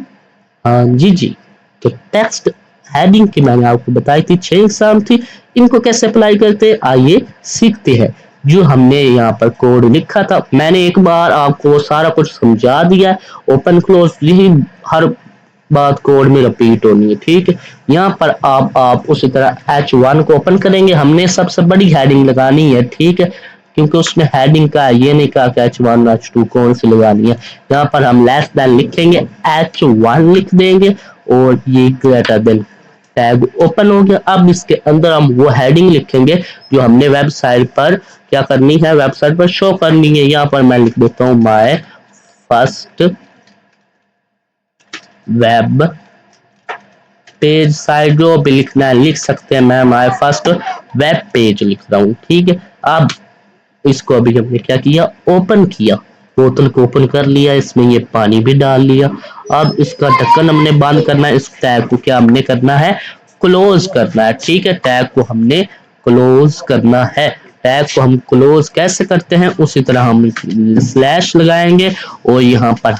हाँ जी, तो टेक्स्ट हेडिंग की मैंने आपको बताई थी 6 एग्जाम थी, इनको कैसे अप्लाई करते आइए सीखते हैं। जो हमने यहाँ पर कोड लिखा था, मैंने एक बार आपको सारा कुछ समझा दिया, ओपन क्लोज यही हर बात कोड में रिपीट होनी है, ठीक है। यहाँ पर आप उसी तरह H1 को ओपन करेंगे, हमने सबसे बड़ी हेडिंग लगानी है, ठीक है। क्योंकि उसमें हेडिंग का ये नहीं कहा कि H1 H2 कौन सी लगानी है। यहाँ पर हम लेस देन लिखेंगे, H1 लिख देंगे और ये ग्रेटर देन टैग ओपन हो गया। अब इसके अंदर हम वो हेडिंग लिखेंगे जो हमने वेबसाइट पर क्या करनी है, वेबसाइट पर शो करनी है। यहाँ पर मैं लिख देता हूँ my first web page site, जो भी लिखना है लिख सकते हैं। मैं माय फर्स्ट वेब पेज लिख रहा हूँ, ठीक है। अब इसको अभी हमने क्या किया, ओपन किया, बोतल को ओपन कर लिया, इसमें ये पानी भी डाल लिया। अब इसका ढक्कन हमने बंद करना है। इस टैग को क्या हमने करना है, क्लोज करना है, ठीक है। टैग को हमने क्लोज करना है। टैग को हम क्लोज कैसे करते हैं, उसी तरह हम स्लैश लगाएंगे और यहाँ पर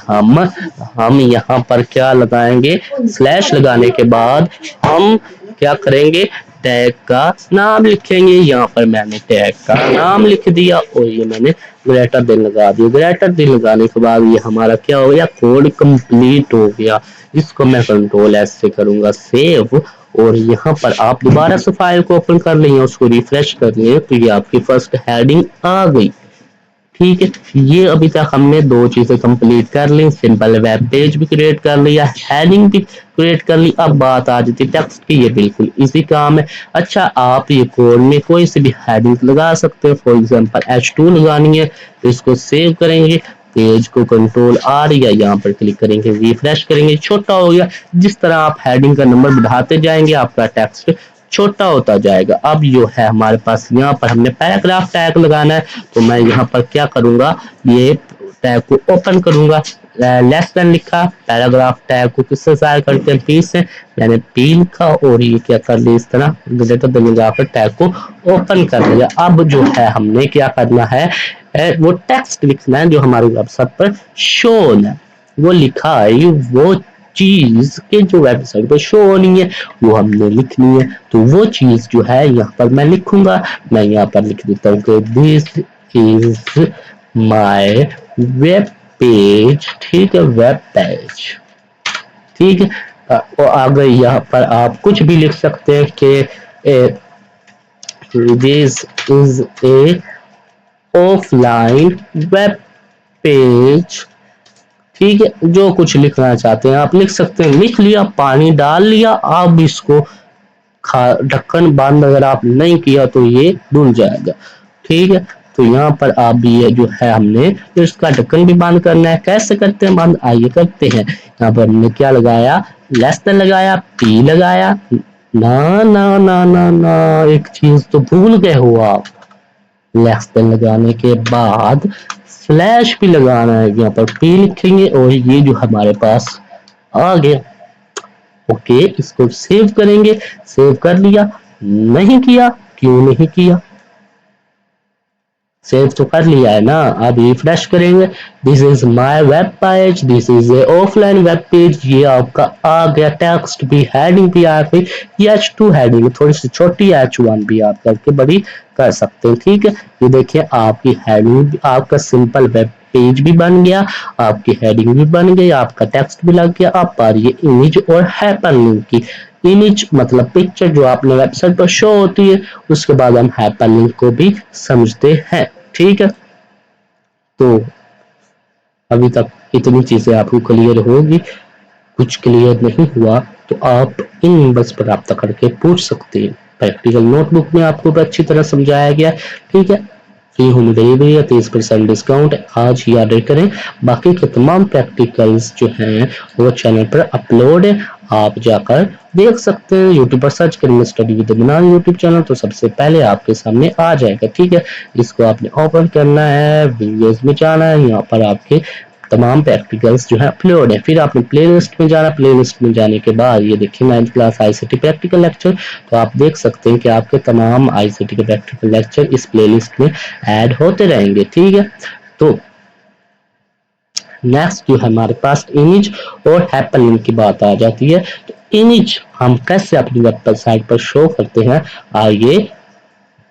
हम यहाँ पर क्या लगाएंगे, स्लैश लगाने के बाद हम क्या करेंगे, टैग का नाम लिखेंगे। यहाँ पर मैंने टैग का नाम लिख दिया और ये मैंने ग्रेटर देन लगा दिया। ग्रेटर देन लगाने के बाद ये हमारा क्या हो गया, कोड कंप्लीट हो गया। इसको मैं कंट्रोल एस से करूंगा सेव, और यहाँ पर आप दोबारा से फाइल को ओपन कर लेंगे, उसको रिफ्रेश कर लेंगे तो ये आपकी फर्स्ट हेडिंग आ गई, ठीक है। ये अभी तक हमने दो चीजें कंप्लीट कर ली, सिंपल वेब पेज भी क्रिएट कर लिया, हेडिंग भी क्रिएट कर ली। अब बात आ जाती है टेक्स्ट की, ये बिल्कुल इजी काम है। अच्छा, आप ये कोड में कोई सी भी हेडिंग लगा सकते हो। फॉर एग्जांपल H2 लगानी है तो इसको सेव करेंगे, पेज को कंट्रोल आर या यहाँ पर क्लिक करेंगे, रिफ्रेश करेंगे, छोटा हो गया। जिस तरह आप हेडिंग का नंबर बढ़ाते जाएंगे आपका टेक्स्ट छोटा होता जाएगा। अब जो है हमारे पास यहाँ पर हमने पैराग्राफ टैग लगाना है, तो मैं यहाँ पर क्या करूंगा, ये टैग को ओपन करूंगा, लेस देन लिखा, पैराग्राफ टैग को किससे जाहिर करते हैं, पी से, मैंने पी लिखा और ये क्या कर लिया, इस तरह ग्रेटर देन लगाकर टैग को ओपन कर लिया। अब जो है हमने क्या करना है, वो टेक्स्ट लिखना है जो हमारी वेबसाइट पर शो है, वो लिखा है वो चीज के जो वेबसाइट पर शो होनी है वो हमने लिखनी है। तो वो चीज जो है यहाँ पर मैं लिखूंगा, मैं यहाँ पर लिख देता हूँ कि this is my web page, ठीक है, वेब पेज, ठीक है। और आगे यहाँ पर आप कुछ भी लिख सकते हैं कि this is a offline web page, ठीक है। जो कुछ लिखना चाहते हैं आप लिख सकते हैं। लिख लिया, पानी डाल लिया। अब इसको ढक्कन बंद अगर आप नहीं किया तो ये धुल जाएगा, ठीक है। तो यहाँ पर आप भी ये जो है हमने तो इसका ढक्कन भी बंद करना है। कैसे करते हैं बंद, आइए करते हैं। यहाँ पर हमने क्या लगाया, लेस देन लगाया, पी लगाया, ना ना ना ना ना एक चीज तो भूल गए हो आप, लेस देन लगाने के बाद स्लैश भी लगाना है। यहाँ पर पी लिखेंगे और ये जो हमारे पास आ गया, ओके। इसको सेव करेंगे, सेव कर लिया, नहीं किया, क्यों नहीं किया, सेव तो कर लिया है ना। अब रिफ्रेश करेंगे, this is my web page, this is a offline web page, ये आपका आ गया। टेक्स्ट भी, हेडिंग भी आ गई। ये H2 हेडिंग थोड़ी सी छोटी, H1 भी आप करके बड़ी कर सकते हैं, ठीक है। ये देखिए आपकी हेडिंग, आपका सिंपल वेब पेज भी बन गया, आपकी हेडिंग भी बन गई, आपका टेक्स्ट भी लग गया। अब आ रही है इमेज और हाइपरलिंक की। इमेज मतलब पिक्चर जो आपने वेबसाइट पर शो होती है, उसके बाद हम हाइपरलिंक को भी समझते हैं, ठीक है। तो अभी तक इतनी चीजें आपको क्लियर होगी। कुछ क्लियर नहीं हुआ तो आप इन नंबर्स पर रब्ता करके पूछ सकते हैं। प्रैक्टिकल नोटबुक में आपको अच्छी तरह समझाया गया, ठीक है। फ्री होम डिलीवरी या 30% डिस्काउंट, आज ही ऑर्डर करें। बाकी के तमाम प्रैक्टिकल्स जो हैं वो चैनल पर अपलोड है, आप जाकर देख सकते हैं। यूट्यूब पर सर्च करेंगे स्टडी विद मनान यूट्यूब चैनल तो सबसे पहले आपके सामने आ जाएगा, ठीक है। इसको आपने ओपन करना है, वीडियोस में जाना है, यहाँ पर आपके तमाम प्रैक्टिकल्स जो है अपलोड है। फिर आपने प्लेलिस्ट में जाना, प्लेलिस्ट में जाने के बाद ये देखिए 9th class ICT practical lecture, तो आप देख सकते हैं कि आपके तमाम ICT के प्रैक्टिकल लेक्चर इस प्लेलिस्ट में ऐड होते रहेंगे, ठीक है। तो नेक्स्ट जो है हमारे पास इमेज और हाइपरलिंक की बात आ जाती है। तो इमेज हम कैसे अपनी वेबसाइट पर शो करते हैं, आइए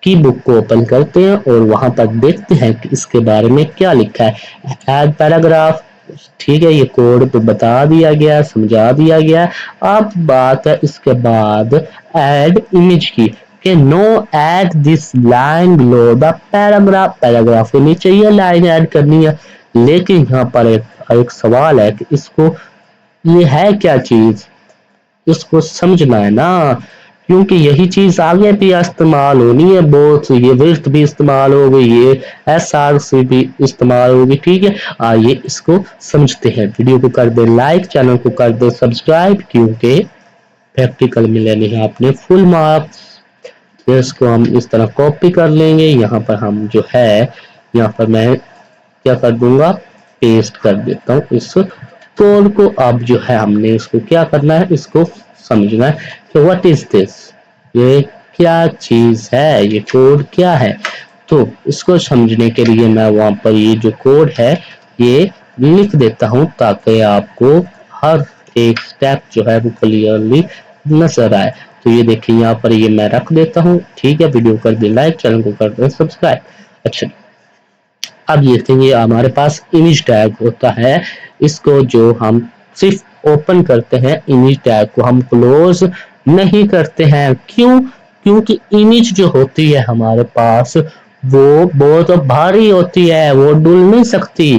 की बुक को ओपन करते हैं और वहां पर देखते हैं कि इसके बारे में क्या लिखा है। ऐड पैराग्राफ, ठीक है, ये कोड तो बता दिया गया, समझा दिया गया। अब बात है इसके बाद ऐड इमेज की। कि no add this line below the paragraph, paragraph के नीचे ये लाइन ऐड करनी है। लेकिन यहाँ पर एक सवाल है कि इसको, ये है क्या चीज, इसको समझना है ना, क्योंकि यही चीज आगे भी इस्तेमाल होनी है बहुत, ये विर्थ भी इस्तेमाल होगी, ये एस आर सी भी इस्तेमाल होगी। ठीक है, आइए इसको समझते हैं। वीडियो को कर दे लाइक, चैनल को कर दे सब्सक्राइब, क्योंकि प्रैक्टिकल में लेने हैं आपने फुल मार्क्स। इसको हम इस तरह कॉपी कर लेंगे। यहाँ पर हम जो है, यहाँ पर मैं क्या कर दूंगा, पेस्ट कर देता हूँ इस कोड को। अब जो है हमने इसको क्या करना है, इसको समझना है कि व्हाट इज दिस, ये क्या चीज है, ये कोड क्या है। तो इसको समझने के लिए मैं वहां पर ये जो कोड है ये लिख देता हूं, ताकि आपको हर एक स्टेप जो है वो क्लियरली नजर आए। तो ये देखिए यहाँ पर ये मैं रख देता हूँ। ठीक है, वीडियो कर दे लाइक, चैनल को कर दे सब्सक्राइब। अच्छा, अब ये देखिए हमारे पास इमेज टैग होता है, इसको जो हम सिर्फ ओपन करते हैं, इमेज टैग को हम क्लोज नहीं करते हैं। क्यों? क्योंकि इमेज जो होती है हमारे पास वो बहुत भारी होती है, वो डुल नहीं सकती।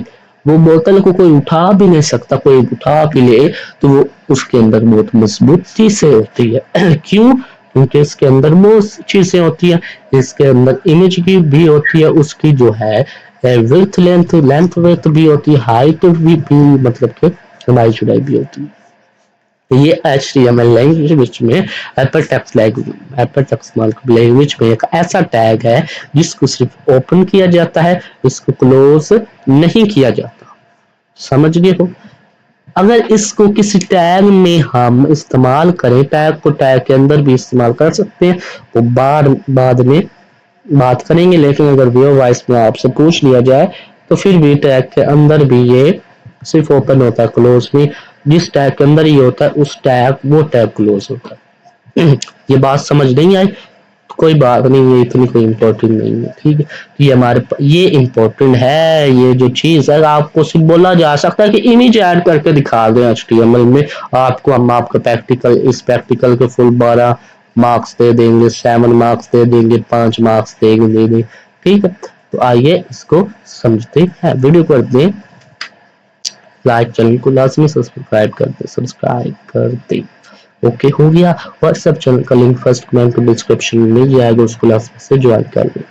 वो बोतल को कोई उठा भी नहीं सकता, कोई उठा भी ले तो वो उसके अंदर बहुत मजबूती से होती है। क्यों? क्योंकि इसके अंदर बहुत चीजें होती है, इसके अंदर इमेज की भी होती है, उसकी जो है विड्थ लेंथ विड्थ भी होती है, हाइट भी मतलब कि लंबाई चौड़ाई भी होती है। ये HTML लैंग्वेज में हाइपरटेक्स्ट मार्कअप लैंग्वेज में एक ऐसा टैग है जिसको सिर्फ ओपन किया जाता है, इसको क्लोज नहीं किया जाता। समझ गए हो? अगर इसको किसी टैग में हम इस्तेमाल करें, टैग को टैग के अंदर भी इस्तेमाल कर सकते हैं, तो बाद में बात करेंगे। लेकिन अगर वीडियो वॉइस में आपसे पूछ लिया जाए तो फिर भी टैग के अंदर भी ये सिर्फ ओपन होता है, क्लोज में जिस टैग के अंदर ये होता है उस टैग वो टैग क्लोज होता है। ये बात समझ नहीं आई? कोई बात नहीं है, इतनी कोई इम्पोर्टेंट नहीं है। ठीक है, तो ये हमारे ये इम्पोर्टेंट है। ये जो चीज है आपको सिर्फ बोला जा सकता है कि इमेज ऐड करके दिखा दें HTML में, आपको हम आपका प्रैक्टिकल, इस प्रैक्टिकल के फुल 12 मार्क्स दे देंगे, 7 मार्क्स दे देंगे, 5 मार्क्स दे देंगे। ठीक है, तो आइए इसको समझते हैं। वीडियो कर दें लाइक, चैनल को लाजमी सब्सक्राइब कर दे। ओके, हो गया। व्हाट्सएप चैनल का लिंक फर्स्ट कमेंट डिस्क्रिप्शन में मिल जाएगा, उसको लाजमी से ज्वाइन कर ले।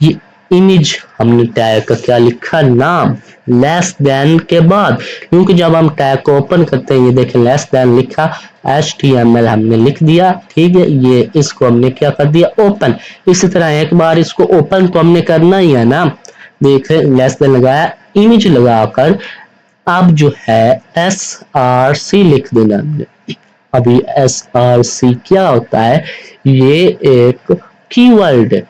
ये इमेज हमने टैग का क्या लिखा, नाम लेस देन के बाद, क्योंकि जब हम टैग को ओपन करते हैं, ये देखें लेस देन लिखा, HTML हमने लिख दिया। ठीक है, ये इसको हमने क्या कर दिया, ओपन। इसी तरह एक बार इसको ओपन तो हमने करना ही है ना, देखें लेस देन लगाया, इमेज लगाकर अब जो है SRC लिख देना हमने। अभी SRC क्या होता है, ये एक कीवर्ड है।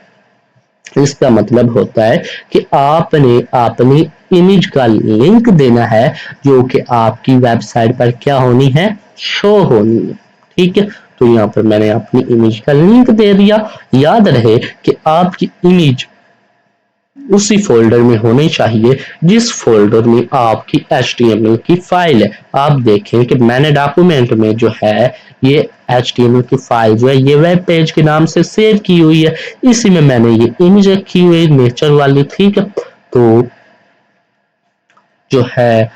इसका मतलब होता है कि आपने अपनी इमेज का लिंक देना है, जो कि आपकी वेबसाइट पर क्या होनी है, शो होनी है। ठीक है, तो यहाँ पर मैंने अपनी इमेज का लिंक दे दिया। याद रहे कि आपकी इमेज उसी फोल्डर में होनी चाहिए जिस फोल्डर में आपकी HTML की फाइल है। आप देखें कि मैंने डॉक्यूमेंट में जो है ये HTML की फाइल जो है ये वेब पेज के नाम से सेव की हुई है, इसी में मैंने ये इमेज रखी हुई है नेचर वाली। ठीक है, तो जो है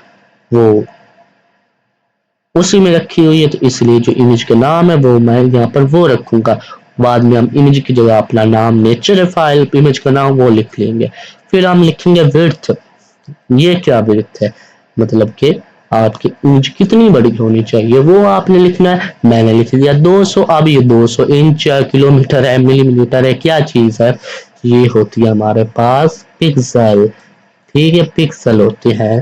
वो उसी में रखी हुई है, तो इसलिए जो इमेज का नाम है वो मैं यहाँ पर वो रखूंगा। बाद में हम इमेज की जगह अपना नाम, नेचर फाइल इमेज का नाम वो लिख लेंगे। फिर हम लिखेंगे विड्थ। ये क्या विड्थ है, मतलब कि आपकी इमेज कितनी बड़ी होनी चाहिए वो आपने लिखना है। मैंने लिख दिया 200। अब ये 200 इंच है, किलोमीटर है, मिलीमीटर है, क्या चीज है, ये होती है हमारे पास पिक्सल। ठीक है, पिक्सल होते हैं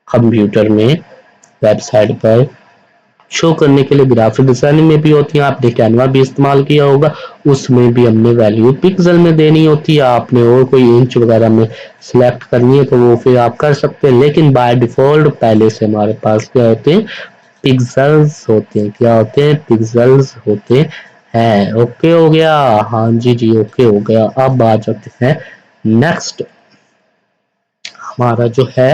कंप्यूटर में वेबसाइट पर शो करने के लिए, ग्राफिक डिजाइनिंग में भी होती है, आपने कैनवा भी इस्तेमाल किया होगा, उसमें भी हमने वैल्यू पिक्सल में देनी होती है। आपने और कोई इंच वगैरह में सिलेक्ट करनी है तो वो फिर आप कर सकते हैं, लेकिन बाय डिफॉल्ट पहले से हमारे पास क्या होते हैं, पिक्सल्स होते हैं। क्या होते हैं, पिक्सल्स होते हैं। ओके हो गया, हाँ जी जी ओके हो गया। अब आ जाते हैं नेक्स्ट, हमारा जो है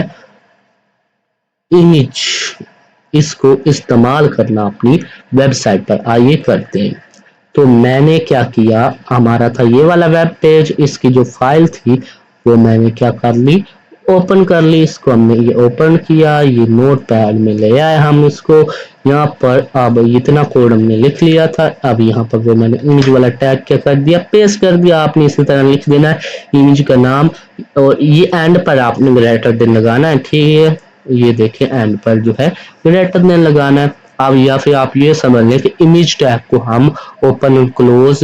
इमेज, इसको इस्तेमाल करना अपनी वेबसाइट पर। आइए करते हैं। तो मैंने क्या किया, हमारा था ये वाला वेब पेज, इसकी जो फाइल थी वो मैंने क्या कर ली, ओपन कर ली। इसको हमने ये ओपन किया, ये नोट पैड में ले आए हम इसको यहाँ पर। अब इतना कोड हमने लिख लिया था। अब यहाँ पर वो मैंने इमेज वाला टैग क्या कर दिया, पेस्ट कर दिया। आपने इसी तरह लिख देना है इमेज का नाम, और ये एंड पर आपने ग्रेटर देन लगाना है, ठीक है। ये देखिए एंड पर जो है ग्रेटर देन लगाना है। अब या फिर आप ये समझ लें कि इमेज टैग को हम ओपन और क्लोज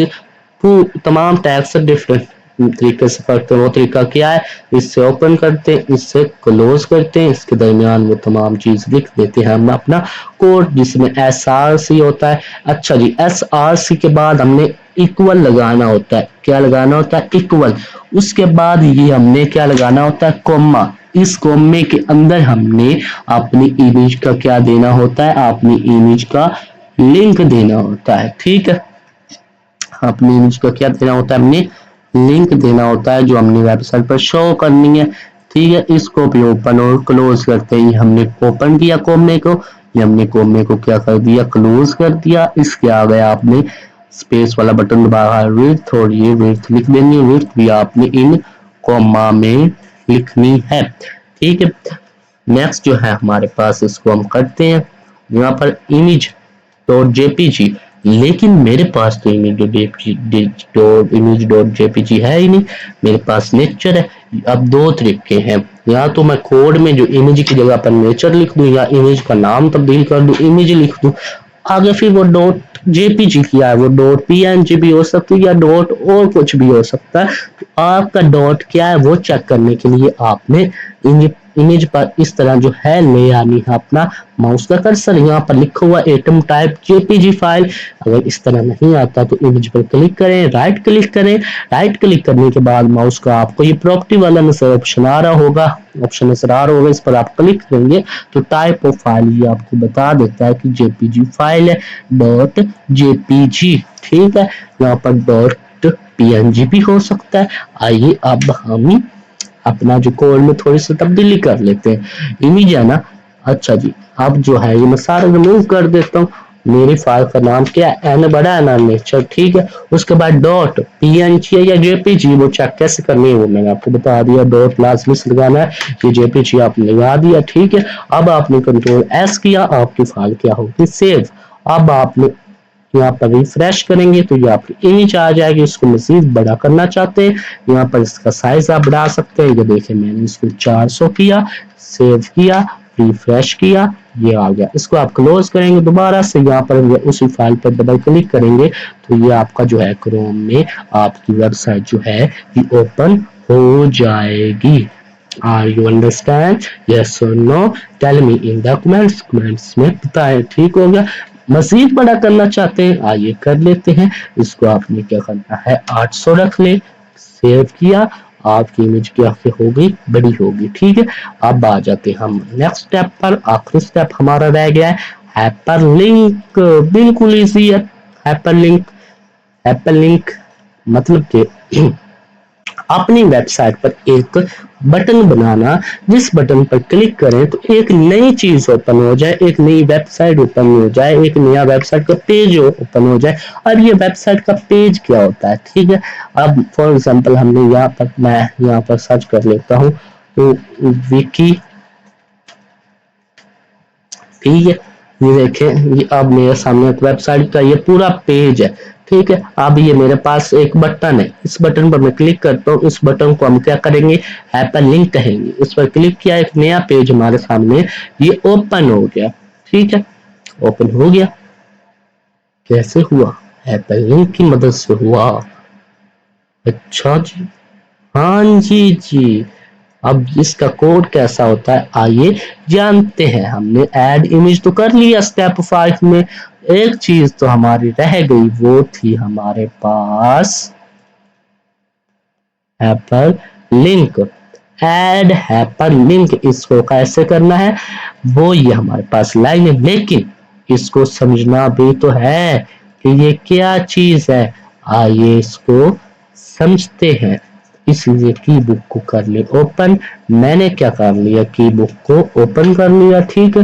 तमाम टैग से डिफरेंट तरीके से करते हैं। वो तरीका क्या है, इससे ओपन करते हैं, इससे क्लोज करते हैं, इसके दरमियान वो तमाम चीज लिख देते हैं हम अपना कोड, जिसमें SRC होता है। अच्छा जी, SRC के बाद हमने इक्वल लगाना होता है। क्या लगाना होता है, इक्वल। उसके बाद ये हमने क्या लगाना होता है, कोमा। इस कोमे के अंदर हमने अपनी इमेज का क्या देना होता है, अपनी इमेज का लिंक देना होता है, ठीक है। अपनी इमेज का क्या देना होता है, हमने लिंक देना होता है जो हमने वेबसाइट पर शो करनी है, ठीक है। इसको भी ओपन और क्लोज करते हैं। हमने ओपन किया कोमे को, ये हमने कोमे को क्या कर दिया, क्लोज कर दिया। इसके आगे आपने स्पेस वाला बटन दबाया, विड्थ, और ये विड्थ लिख देनी है। विड्थ भी आपने इन कोमा में लिखनी है, ठीक है। नेक्स्ट जो है हमारे पास, इसको हम करते हैं यहाँ पर इमेज डॉट जेपीजी, लेकिन मेरे पास तो इमेज डॉट जेपीजी है ही नहीं, मेरे पास नेचर है। अब दो तरीके हैं, या तो मैं कोड में जो इमेज की जगह पर नेचर लिख दूं, या इमेज का नाम तब्दील कर दूं, इमेज लिख दूं। आगे फिर वो डॉट जेपीजी किया है, वो डॉट पीएनजी भी हो सकती है, या डॉट और कुछ भी हो सकता है। तो आपका डॉट क्या है वो चेक करने के लिए आपने इमेज पर इस तरह जो है ले आनी है अपना माउस का कर्सर, यहाँ पर लिखा हुआ एटम टाइप जेपीजी फाइल। अगर इस तरह नहीं आता तो इमेज पर क्लिक करें, राइट क्लिक करें। राइट क्लिक करने के बाद माउस का आपको ये प्रॉपर्टी वाला ऑप्शन आ रहा होगा, ऑप्शन नजर आ रहा होगा, इस पर आप क्लिक करेंगे तो टाइप ऑफ फाइल ये आपको बता देता है कि जेपीजी फाइल है, डॉट जेपीजी, ठीक है। यहाँ पर डॉट पीएनजी भी हो सकता है। आइए अब हम अपना जो कोड में थोड़ी सी तब्दीली कर लेते हैं। इमेज है ना, अच्छा जी, अब जो है ये मैं सारा रिमूव कर देता हूँ। मेरी फाइल का नाम क्या है, एन बड़ा है ना, नेचर, ठीक है। उसके बाद डॉट पीएनजी या जेपीजी वो चेक कैसे करनी है वो मैंने आपको बता दिया। डॉट लाजमी से लगाना है, ये जेपीजी आपने लगा दिया, ठीक है। अब आपने कंट्रोल एस किया, आपकी फाइल क्या होगी, सेव। अब आपने यहाँ पर रिफ्रेश करेंगे तो ये आपकी इमेज आ जाएगी। इसको मजीद बड़ा करना चाहते हैं, यहाँ पर इसका साइज आप बढ़ा सकते हैं। ये देखिए मैंने इसको 400 किया, सेव किया, रिफ्रेश किया, ये आ गया। इसको आप क्लोज करेंगे दोबारा से, यहाँ पर उसी फाइल पर डबल क्लिक करेंगे तो ये आपका जो है क्रोम में आपकी वेबसाइट जो है ये ओपन हो जाएगी। Are you understand? Yes or no? Tell me in the comments में बताएं, ठीक हो गया। मजीद बड़ा करना चाहते हैं, आइए कर लेते हैं। इसको आपने क्या करना है, 800 रख ले, सेव किया, आपकी इमेज क्या हो गई, बड़ी होगी, ठीक है। अब आ जाते हम नेक्स्ट स्टेप पर। आखिरी स्टेप हमारा रह गया है हाइपर लिंक। बिल्कुल इजी है हाइपर लिंक। हाइपर लिंक मतलब कि अपनी वेबसाइट पर एक बटन बनाना, जिस बटन पर क्लिक करें तो एक नई चीज ओपन हो जाए, एक नई वेबसाइट ओपन हो जाए, एक नया वेबसाइट का पेज ओपन हो जाए। और ये वेबसाइट का पेज क्या होता है, ठीक है। अब फॉर एग्जांपल हमने मैं यहाँ पर सर्च कर लेता हूँ तो विकी, ठीक है। ये देखें, ये अब मेरे सामने वेबसाइट का ये पूरा पेज है, ठीक है। अब ये मेरे पास एक बटन है, इस बटन पर मैं क्लिक करता हूँ। इस बटन को हम क्या करेंगे, हाइपर लिंक कहेंगे। इस पर क्लिक किया, एक नया पेज हमारे सामने ये ओपन हो गया, ठीक है। ओपन हो गया, कैसे हुआ, हाइपर लिंक की मदद से हुआ। अच्छा जी, हाँ जी जी। अब इसका कोड कैसा होता है आइए जानते हैं। हमने ऐड इमेज तो कर लिया स्टेप 5 में, एक चीज तो हमारी रह गई, वो थी हमारे पास hyperlink. Add hyperlink, इसको कैसे करना है वो ये हमारे पास लाइन है, लेकिन इसको समझना भी तो है कि ये क्या चीज है। आइए इसको समझते हैं। इसलिए की बुक को कर ले ओपन। मैंने क्या कर लिया, की बुक को ओपन कर लिया, ठीक है।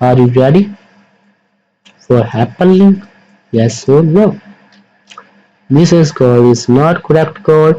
Are you ready for hyperlink? Yes or no? This is code is not correct code.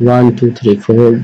1 2 3 4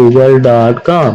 google.com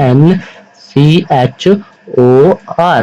ANCHOR،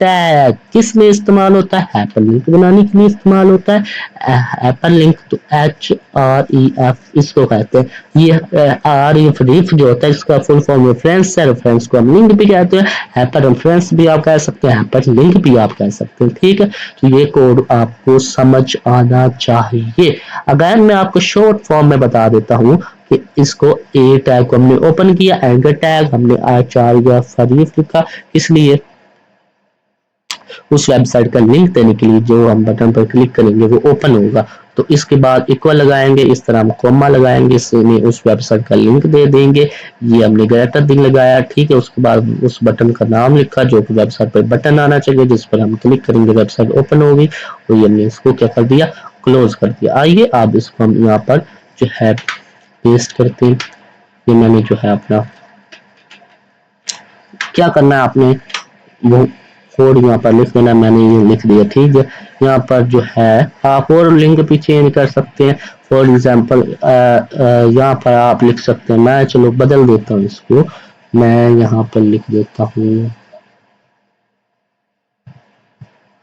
tag किस लिए इस्तेमाल होता है? हाइपर लिंक बनाने के लिए इस्तेमाल होता है। हाइपर लिंक तो HREF इसको कहते हैं। ये REF जो होता है इसका फुल फॉर्म रेफरेंस है, रेफरेंस को हम लिंक भी कहते हैं, हाइपर रेफरेंस भी आप कह सकते हैं, हाइपर लिंक भी आप कह सकते हैं। ठीक है, तो ये कोड आपको समझ आना चाहिए। अगर मैं आपको शॉर्ट फॉर्म में बता देता हूँ कि इसको ए टैग को हमने ओपन किया, एंकर टैग हमने HREF लिखा, इसलिए उस वेबसाइट का लिंक देने के लिए जो हम बटन पर क्लिक करेंगे वो ओपन होगा। तो इसके बाद इक्वल लगाएंगे, इस तरह हम कॉमा लगाएंगे, इसमें उस वेबसाइट का लिंक दे देंगे। ये हमने ग्रेटर दिन लगाया, ठीक है। उसके बाद उस बटन का नाम लिखा, जो कि वेबसाइट पर बटन आना चाहिए, जिस पर हम क्लिक करेंगे वेबसाइट ओपन होगी। और ये हमने इसको क्या कर दिया, क्लोज कर दिया। आइए अब इसको हम यहाँ पर जो है पेस्ट करते हैं। ये मैंने जो है अपना क्या करना है, आपने वो कोड यहाँ पर लिख देना, मैंने ये लिख दिया। ठीक है, यहाँ पर जो है आप और लिंक भी चेंज कर सकते हैं। फॉर एग्जांपल यहाँ पर आप लिख सकते हैं, मैं चलो बदल देता हूँ इसको, मैं यहाँ पर लिख देता हूँ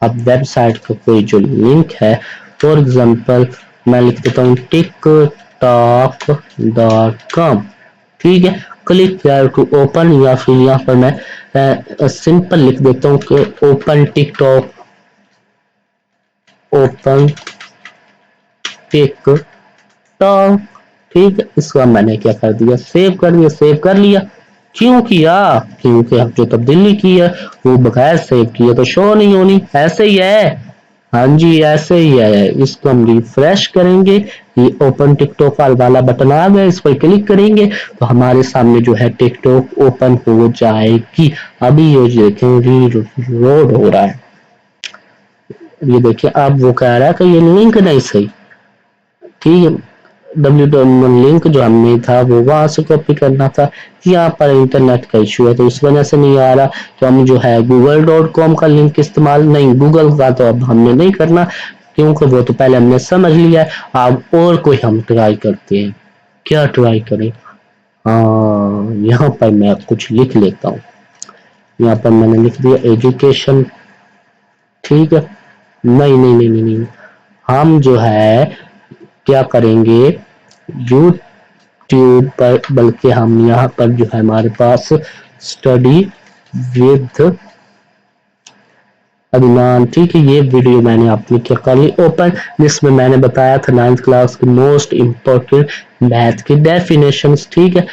अब वेबसाइट का कोई जो लिंक है। फॉर एग्जांपल मैं लिख देता हूँ tiktok.com। ठीक है, क्लिक हेयर टू ओपन, या फिर यहाँ पर मैं सिंपल लिख देता हूँ कि ओपन टिकटॉक, ओपन टिकटॉक। ठीक है, इसको मैंने क्या कर दिया, सेव कर दिया। सेव कर लिया, क्यों किया? क्योंकि अब जो तब्दीली की है वो बगैर सेव किए तो शो नहीं होनी। ऐसे ही है, हाँ जी ऐसे ही है। इसको हम रिफ्रेश करेंगे, ये ओपन टिकटॉक वाला बटन आ गया, इस पर क्लिक करेंगे तो हमारे सामने जो है टिकटॉक ओपन हो जाएगी। अभी ये देखें रीलोड हो रहा है, ये देखिए अब वो कह रहा है कि ये लिंक नहीं सही। ठीक है, लिंक जो हमने था वो वहां से कॉपी करना था, यहाँ पर इंटरनेट का इशू है तो इस वजह से नहीं आ रहा। तो हम जो है google.com का लिंक इस्तेमाल नहीं, गूगल का तो अब हमने नहीं करना, क्योंकि वो तो पहले हमने समझ लिया है। अब और कोई हम ट्राई करते हैं, क्या ट्राई करें? हाँ, यहाँ पर मैं कुछ लिख लेता हूँ। यहाँ पर मैंने लिख दिया एजुकेशन। ठीक है, नहीं नहीं नहीं नहीं, नहीं। हम जो है क्या करेंगे, यूट्यूब पर, बल्कि हम यहाँ पर जो है हमारे पास स्टडी विद अदनान। ठीक है, ये वीडियो मैंने अपनी क्या कर ली ओपन, जिसमें मैंने बताया था 9th क्लास की मोस्ट इम्पोर्टेंट मैथ की डेफिनेशंस। ठीक है,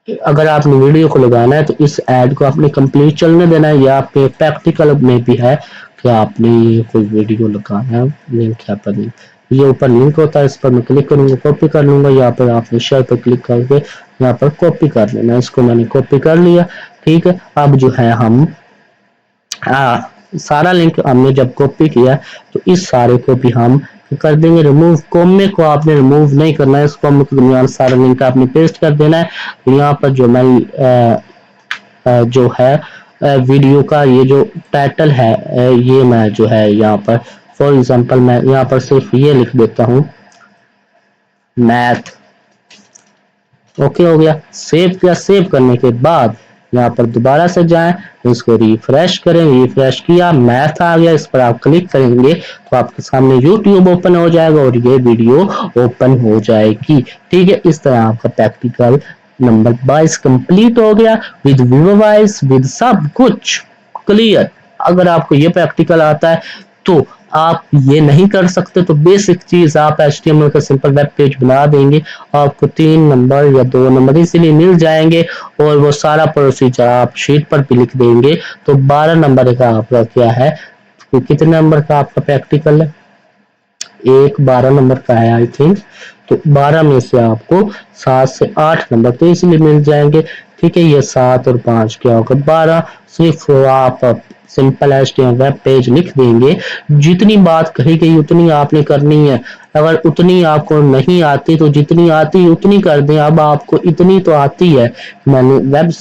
अगर आपने वीडियो को लगाना है तो इस ऐड को आपने कंप्लीट चलने देना है, या आपके प्रैक्टिकल में भी है कि आपने कोई वीडियो लगाना है। लिंक यहाँ पर नहीं, ये ऊपर लिंक होता है, इस पर मैं क्लिक करूंगा, कॉपी कर लूंगा। यहाँ पर आपने शेयर पर क्लिक करके यहाँ पर कॉपी कर लेना, इसको मैंने कॉपी कर लिया। ठीक है, अब जो है हम सारा लिंक हमने जब कॉपी किया तो इस सारे को भी हम कर देंगे रिमूव। कॉमे को आपने रिमूव नहीं करना है, इस कॉमे के दरमियान सारा लिंक आपने पेस्ट कर देना है। तो यहाँ पर जो मैं जो है वीडियो का ये जो टाइटल है, ये मैं जो है यहाँ पर फॉर एग्जांपल मैं यहाँ पर सिर्फ ये लिख देता हूँ, मैथ। ओके हो गया, सेव किया। सेव करने के बाद यहाँ पर दोबारा से जाएं, इसको रिफ्रेश करें, रिफ्रेश किया, मैथ आ गया, इस पर आप क्लिक करेंगे तो आपके सामने यूट्यूब ओपन हो जाएगा और ये वीडियो ओपन हो जाएगी। ठीक है, इस तरह आपका प्रैक्टिकल नंबर 22 कंप्लीट हो गया, विद व्यू वाइज, विद सब कुछ क्लियर। अगर आपको ये प्रैक्टिकल आता है तो आप ये नहीं कर सकते तो बेसिक चीज आप HTML का सिंपल वेब पेज बना देंगे, आपको 3 नंबर या 2 नंबर इसीलिए मिल जाएंगे। और वो सारा प्रोसीजर आप शीट पर भी लिख देंगे तो 12 नंबर का आपका क्या है, तो कितने नंबर का आपका प्रैक्टिकल है, एक 12 नंबर का है आई थिंक। तो 12 में से आपको 7 से 8 नंबर तो इसलिए मिल जाएंगे। ठीक है, ये 7 और 5 क्या होगा 12। सिर्फ आप सिंपल HTML वेब पेज लिख देंगे, जितनी बात कही गई उतनी आपने करनी है। अगर उतनी आपको नहीं आती तो जितनी आती उतनी कर दें। अब आपको इतनी तो आती है, मैंने वेब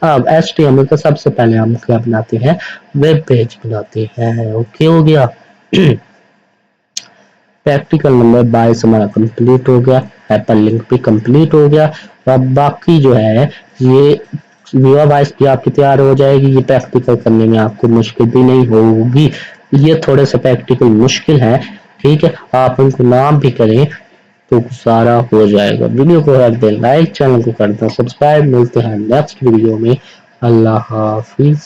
अब HTML का सबसे पहले हम क्या बनाते हैं, वेब पेज बनाते हैं। ओके हो गया, प्रैक्टिकल नंबर 22 हमारा कंप्लीट हो गया, हाइपर लिंक भी कंप्लीट हो गया। अब बाकी जो है ये विवा वॉइस भी आपकी तैयार हो जाएगी। ये प्रैक्टिकल करने में आपको मुश्किल भी नहीं होगी। ये थोड़े से प्रैक्टिकल मुश्किल है, ठीक है, आप उनको नाम भी करें तो सारा हो जाएगा। वीडियो को कर दें लाइक, चैनल को कर दें सब्सक्राइब। मिलते हैं नेक्स्ट वीडियो में। अल्लाह हाफिज।